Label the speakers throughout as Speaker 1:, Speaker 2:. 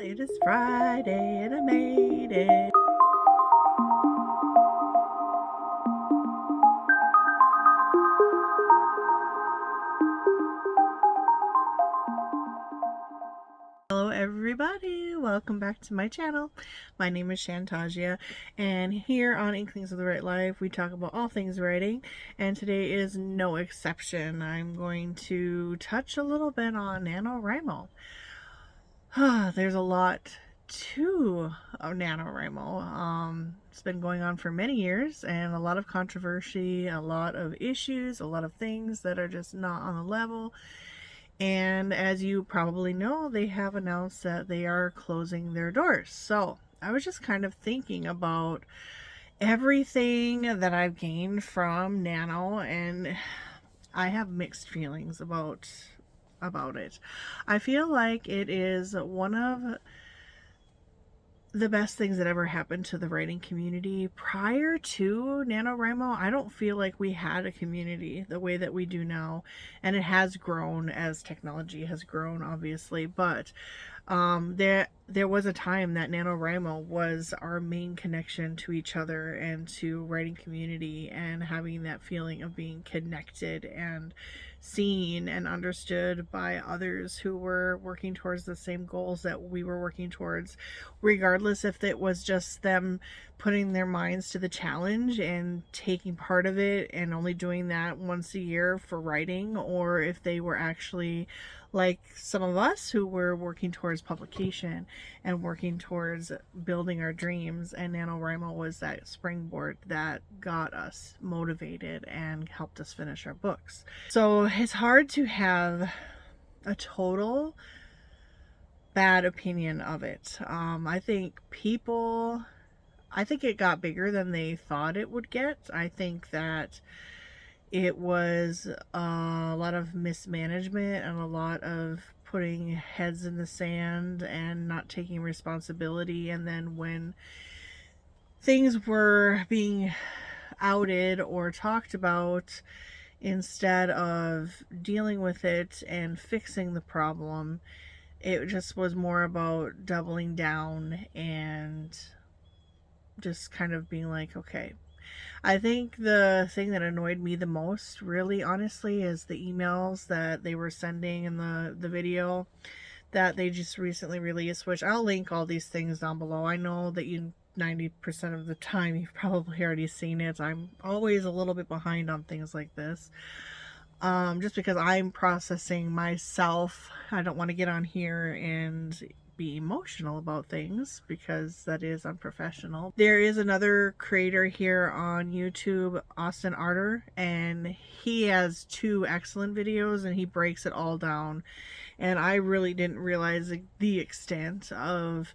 Speaker 1: It is Friday and I made it. Hello everybody, welcome back to my channel. My name is Shantasia, and here on Inklings of the Write Life we talk about all things writing, and today is no exception. I'm going to touch a little bit on NaNoWriMo. There's a lot to NaNoWriMo. It's been going on for many years, and a lot of controversy, a lot of issues, a lot of things that are just not on the level. And as you probably know, they have announced that they are closing their doors. So I was just kind of thinking about everything that I've gained from Nano, and I have mixed feelings about it. I feel like it is one of the best things that ever happened to the writing community. Prior to NaNoWriMo, I don't feel like we had a community the way that we do now, and it has grown as technology has grown, obviously, but there was a time that NaNoWriMo was our main connection to each other and to writing community, and having that feeling of being connected and seen and understood by others who were working towards the same goals that we were working towards, regardless if it was just them putting their minds to the challenge and taking part of it and only doing that once a year for writing, or if they were actually like some of us who were working towards publication and working towards building our dreams. And NaNoWriMo was that springboard that got us motivated and helped us finish our books. So it's hard to have a total bad opinion of it. I think it got bigger than they thought it would get. I think that it was a lot of mismanagement and a lot of putting heads in the sand and not taking responsibility. And then when things were being outed or talked about, instead of dealing with it and fixing the problem, it just was more about doubling down and just kind of being like, okay. I think the thing that annoyed me the most, really honestly, is the emails that they were sending in the video that they just recently released, which I'll link all these things down below. I know that 90% of the time you've probably already seen it. I'm always a little bit behind on things like this, just because I'm processing myself. I don't want to get on here and be emotional about things because that is unprofessional. There is another creator here on YouTube, Austin Arter, and he has 2 excellent videos and he breaks it all down. And I really didn't realize the extent of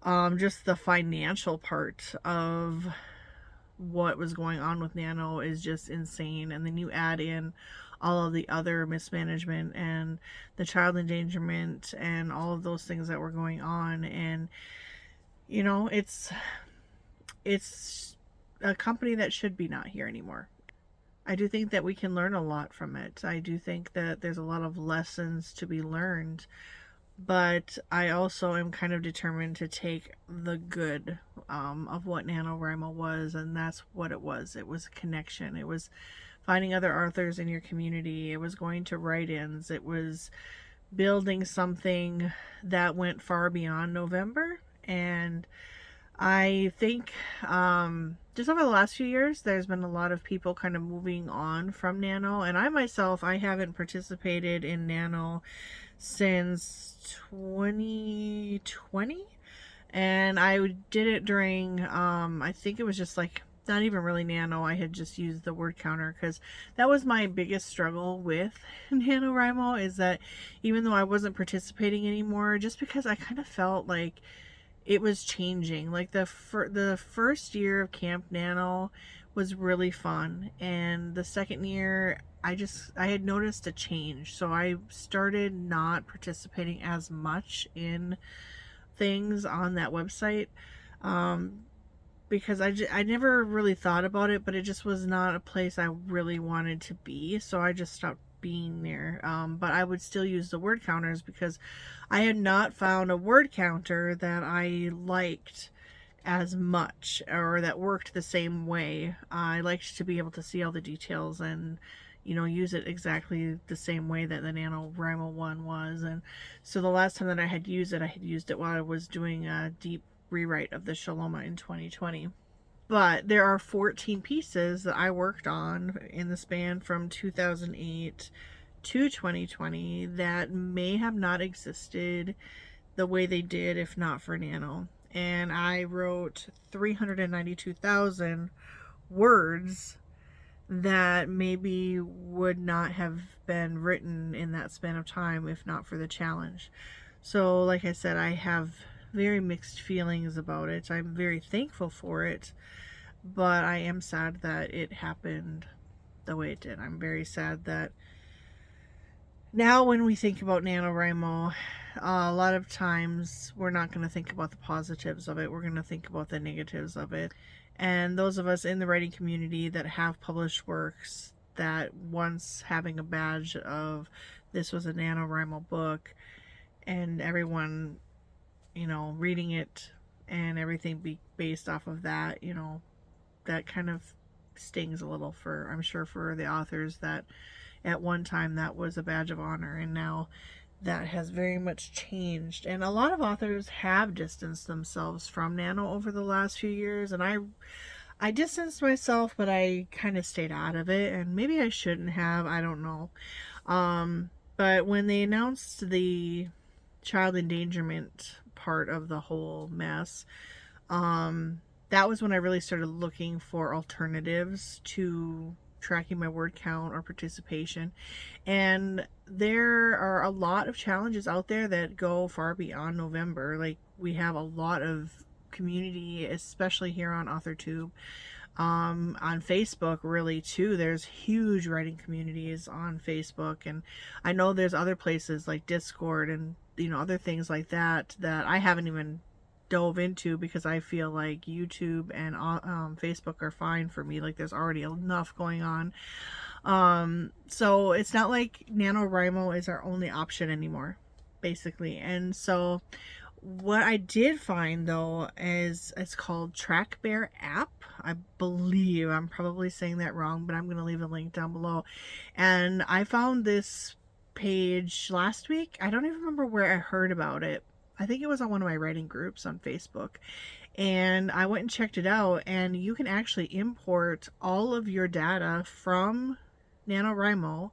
Speaker 1: just the financial part of what was going on with Nano is just insane. And then you add in all of the other mismanagement and the child endangerment and all of those things that were going on, and you know, it's a company that should be not here anymore. I do think that we can learn a lot from it. I do think that there's a lot of lessons to be learned, but I also am kind of determined to take the good of what NaNoWriMo was, and that's what it was. It was a connection. It was finding other authors in your community. It was going to write-ins. It was building something that went far beyond November. And I think just over the last few years, there's been a lot of people kind of moving on from Nano. And I myself, I haven't participated in Nano since 2020. And I did it during, I think it was just like, not even really Nano. I had just used the word counter because that was my biggest struggle with NaNoWriMo, is that even though I wasn't participating anymore, just because I kind of felt like it was changing. Like the first year of Camp Nano was really fun, and the second year I had noticed a change, so I started not participating as much in things on that website. Because I never really thought about it, but it just was not a place I really wanted to be, so I just stopped being there. But I would still use the word counters because I had not found a word counter that I liked as much or that worked the same way. I liked to be able to see all the details and use it exactly the same way that the NaNoWriMo one was. And so the last time that I had used it while I was doing a deep rewrite of the Shaloma in 2020. But there are 14 pieces that I worked on in the span from 2008 to 2020 that may have not existed the way they did if not for Nano. And I wrote 392,000 words that maybe would not have been written in that span of time if not for the challenge. So like I said, I have very mixed feelings about it. I'm very thankful for it, but I am sad that it happened the way it did. I'm very sad that now when we think about NaNoWriMo, a lot of times we're not going to think about the positives of it. We're going to think about the negatives of it. And those of us in the writing community that have published works that once having a badge of this was a NaNoWriMo book and everyone, reading it and everything be based off of that, that kind of stings a little for, I'm sure, for the authors that at one time that was a badge of honor, and now that has very much changed. And a lot of authors have distanced themselves from Nano over the last few years, and I distanced myself, but I kind of stayed out of it, and maybe I shouldn't have, I don't know. But when they announced the child endangerment part of the whole mess, that was when I really started looking for alternatives to tracking my word count or participation. And there are a lot of challenges out there that go far beyond November. Like, we have a lot of community, especially here on AuthorTube. On Facebook, really, too. There's huge writing communities on Facebook, and I know there's other places like Discord and other things like that that I haven't even dove into because I feel like YouTube and Facebook are fine for me. Like, there's already enough going on. So it's not like NaNoWriMo is our only option anymore, basically. And so what I did find, though, is it's called trackbear.app. I believe I'm probably saying that wrong, but I'm going to leave a link down below. And I found this page last week. I don't even remember where I heard about it. I think it was on one of my writing groups on Facebook. And I went and checked it out, and you can actually import all of your data from NaNoWriMo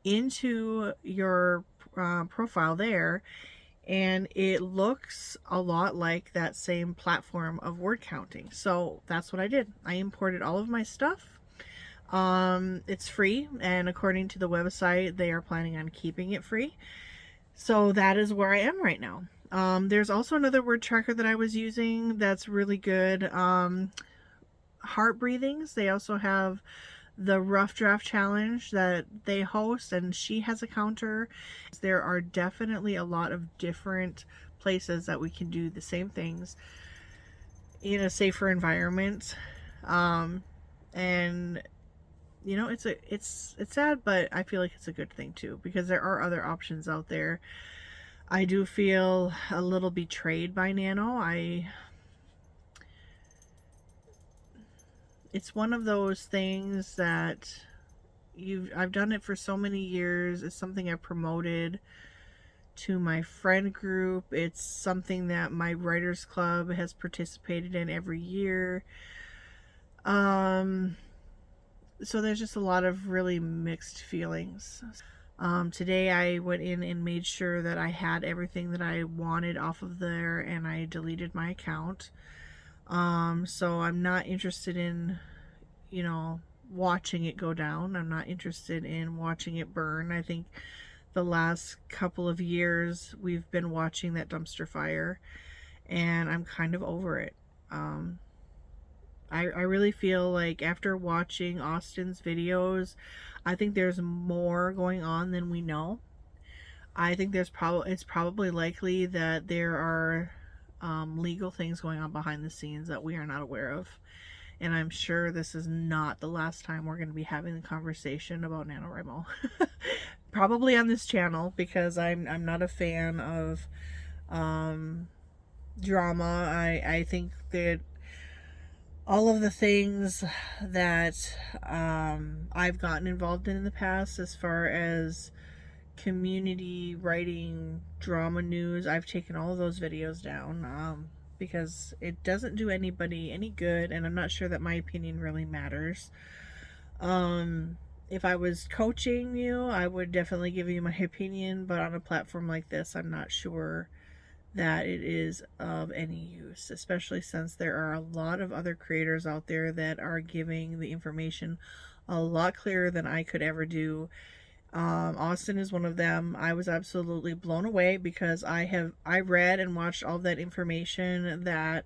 Speaker 1: into your profile there, and it looks a lot like that same platform of word counting. So that's what I did. I imported all of my stuff. It's free, and according to the website, they are planning on keeping it free. So that is where I am right now. There's also another word tracker that I was using that's really good. Heart Breathings. They also have the Rough Draft Challenge that they host, and she has a counter. There are definitely a lot of different places that we can do the same things in a safer environment. And it's sad, but I feel like it's a good thing too, because there are other options out there. I do feel a little betrayed by Nano. It's one of those things that I've done it for so many years. It's something I promoted to my friend group. It's something that my writers club has participated in every year. So there's just a lot of really mixed feelings. Today I went in and made sure that I had everything that I wanted off of there, and I deleted my account. So I'm not interested in, watching it go down. I'm not interested in watching it burn. I think the last couple of years we've been watching that dumpster fire, and I'm kind of over it. I really feel like after watching Austin's videos, I think there's more going on than we know. I think it's probably likely that there are legal things going on behind the scenes that we are not aware of. And I'm sure this is not the last time we're going to be having the conversation about NaNoWriMo. Probably on this channel, because I'm not a fan of drama. I think that all of the things that I've gotten involved in the past, as far as community writing, drama news, I've taken all of those videos down, because it doesn't do anybody any good, and I'm not sure that my opinion really matters. If I was coaching you, I would definitely give you my opinion, but on a platform like this, I'm not sure that it is of any use, especially since there are a lot of other creators out there that are giving the information a lot clearer than I could ever do. Austin is one of them. I was absolutely blown away because I read and watched all that information that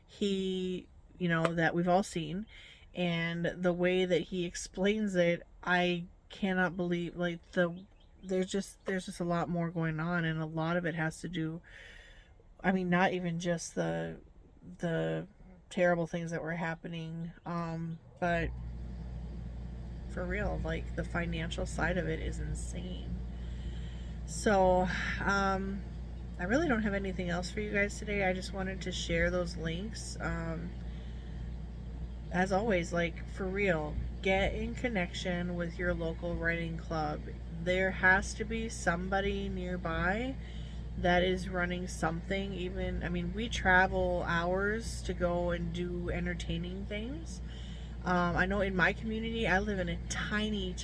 Speaker 1: he, that we've all seen, and the way that he explains it, I cannot believe, like, there's just a lot more going on, and a lot of it has to do, I mean, not even just the terrible things that were happening, but for real, like, the financial side of it is insane. So I really don't have anything else for you guys today. I just wanted to share those links. As always, like, for real, get in connection with your local writing club. There has to be somebody nearby that is running something. Even, I mean, we travel hours to go and do entertaining things. I know in my community, I live in a tiny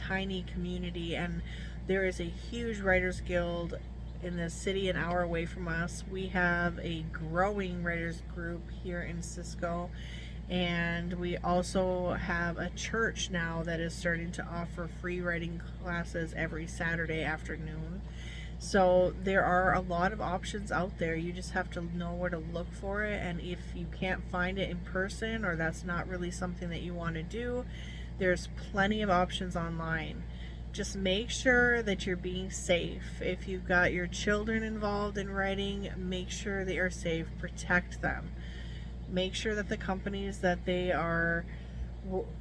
Speaker 1: community, and there is a huge writers guild in the city an hour away from us. We have a growing writers group here in Cisco, and we also have a church now that is starting to offer free writing classes every Saturday afternoon. So there are a lot of options out there. You just have to know where to look for it, and if you can't find it in person, or that's not really something that you want to do, there's plenty of options online. Just make sure that you're being safe. If you've got your children involved in writing, make sure they are safe. Protect them. Make sure that the companies that they are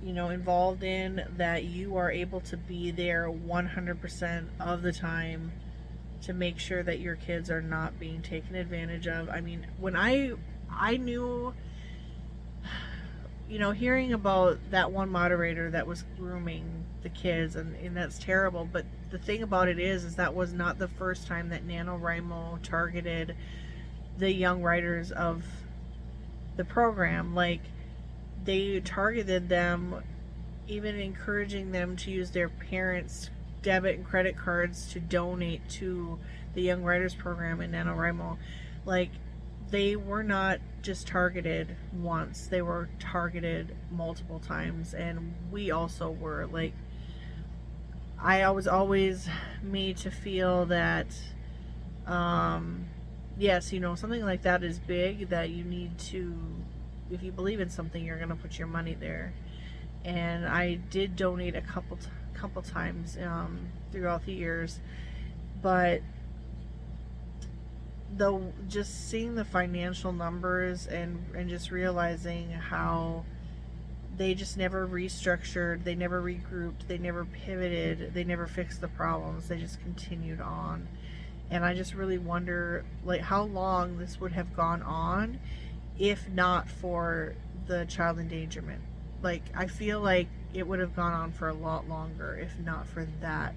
Speaker 1: involved in, that you are able to be there 100% of the time to make sure that your kids are not being taken advantage of. I mean, when I knew, hearing about that one moderator that was grooming the kids, and that's terrible, but the thing about it is that was not the first time that NaNoWriMo targeted the young writers of the program. Like, they targeted them, even encouraging them to use their parents' debit and credit cards to donate to the Young Writers program in NaNoWriMo. Like, they were not just targeted once, they were targeted multiple times, and we also were. Like, I was always made to feel that yes, something like that is big, that you need to, if you believe in something, you're going to put your money there. And I did donate a couple times throughout the years, but just seeing the financial numbers, and just realizing how they just never restructured, they never regrouped, they never pivoted, they never fixed the problems, they just continued on. And I just really wonder, like, how long this would have gone on if not for the child endangerment. Like, I feel like it would have gone on for a lot longer if not for that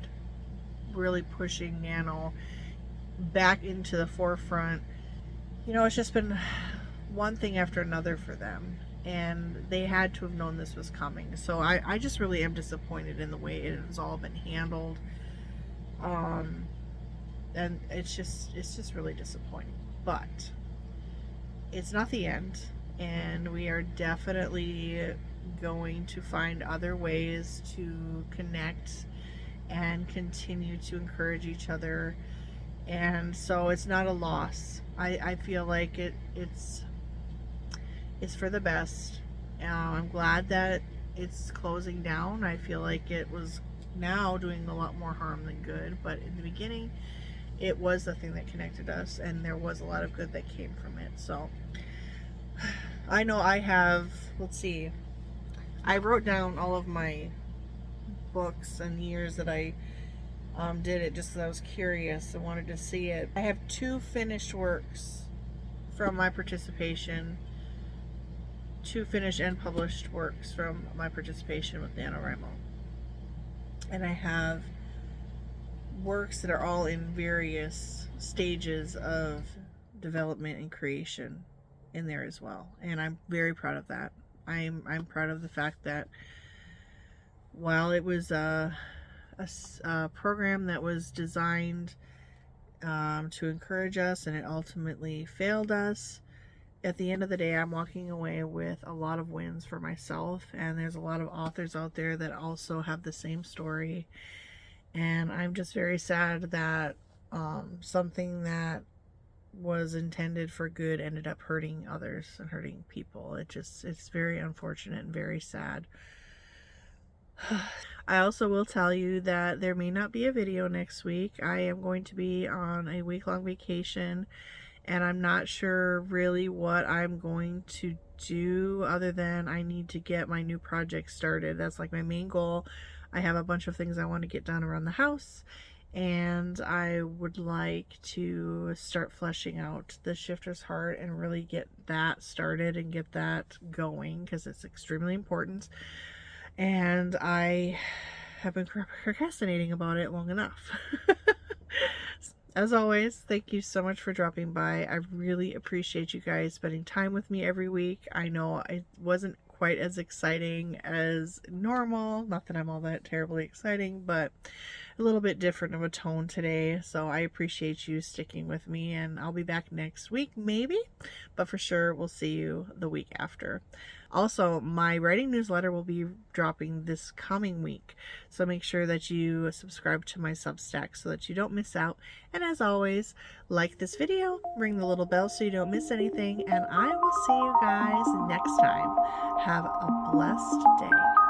Speaker 1: really pushing Nano back into the forefront. It's just been one thing after another for them, and they had to have known this was coming. So I just really am disappointed in the way it has all been handled, and it's just really disappointing. But it's not the end, and we are definitely going to find other ways to connect and continue to encourage each other. And so it's not a loss. I feel like it's for the best. I'm glad that it's closing down. I feel like it was now doing a lot more harm than good, but in the beginning it was the thing that connected us, and there was a lot of good that came from it. So I know I have, let's see, I wrote down all of my books and years that I did it just because I was curious and wanted to see it. I have 2 finished works from my participation, 2 finished and published works from my participation with NaNoWriMo. And I have works that are all in various stages of development and creation in there as well. And I'm very proud of that. I'm proud of the fact that while it was a program that was designed to encourage us and it ultimately failed us, at the end of the day, I'm walking away with a lot of wins for myself, and there's a lot of authors out there that also have the same story, and I'm just very sad that something that was intended for good ended up hurting others and hurting people. It's very unfortunate and very sad. I also will tell you that there may not be a video next week. I am going to be on a week-long vacation, and I'm not sure really what I'm going to do other than I need to get my new project started. That's like my main goal. I have a bunch of things I want to get done around the house, and I would like to start fleshing out the Shifter's Heart and really get that started and get that going because it's extremely important. And I have been procrastinating about it long enough. As always, thank you so much for dropping by. I really appreciate you guys spending time with me every week. I know it wasn't quite as exciting as normal. Not that I'm all that terribly exciting, but a little bit different of a tone today. So I appreciate you sticking with me, and I'll be back next week, maybe. But for sure, we'll see you the week after. Also, my writing newsletter will be dropping this coming week, so make sure that you subscribe to my Substack so that you don't miss out. And as always, like this video, ring the little bell so you don't miss anything, and I will see you guys next time. Have a blessed day.